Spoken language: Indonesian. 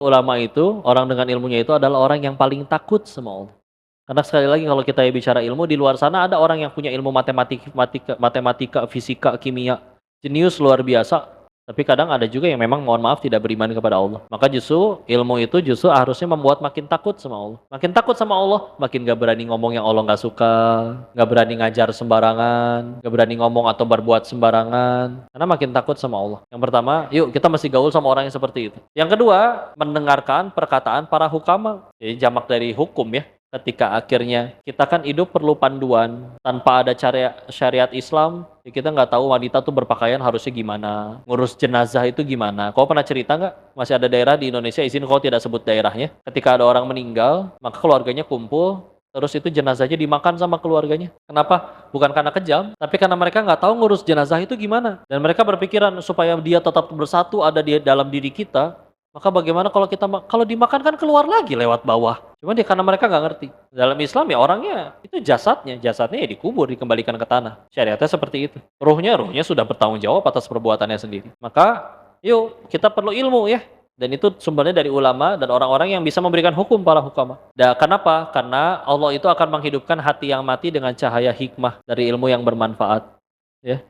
Ulama itu, orang dengan ilmunya itu adalah orang yang paling takut sama Allah. Karena sekali lagi kalau kita bicara ilmu, di luar sana ada orang yang punya ilmu matematika, fisika, kimia, jenius luar biasa. Tapi kadang ada juga yang memang mohon maaf tidak beriman kepada Allah. Maka justru ilmu itu justru harusnya membuat makin takut sama Allah. Makin takut sama Allah, makin gak berani ngomong yang Allah gak suka, gak berani ngajar sembarangan, gak berani ngomong atau berbuat sembarangan. Karena makin takut sama Allah. Yang pertama, yuk kita mesti gaul sama orang yang seperti itu. Yang kedua, mendengarkan perkataan para hukama. Jadi jamak dari hukum ya. Ketika akhirnya kita kan hidup perlu panduan, tanpa ada syariat Islam, ya kita nggak tahu wanita tuh berpakaian harusnya gimana, ngurus jenazah itu gimana. Kau pernah cerita nggak? Masih ada daerah di Indonesia, izin kau tidak sebut daerahnya, ketika ada orang meninggal, maka keluarganya kumpul, terus itu jenazahnya dimakan sama keluarganya. Kenapa? Bukan karena kejam, tapi karena mereka nggak tahu ngurus jenazah itu gimana. Dan mereka berpikiran supaya dia tetap bersatu ada di dalam diri kita, maka bagaimana kalau kalau dimakan kan keluar lagi lewat bawah. Cuman dia karena mereka nggak ngerti. Dalam Islam ya orangnya itu jasadnya ya dikubur, dikembalikan ke tanah. Syariatnya seperti itu. Ruhnya sudah bertanggung jawab atas perbuatannya sendiri. Maka yuk kita perlu ilmu ya. Dan itu sumbernya dari ulama dan orang-orang yang bisa memberikan hukum para hukama. Dan kenapa? Karena Allah itu akan menghidupkan hati yang mati dengan cahaya hikmah dari ilmu yang bermanfaat. Ya.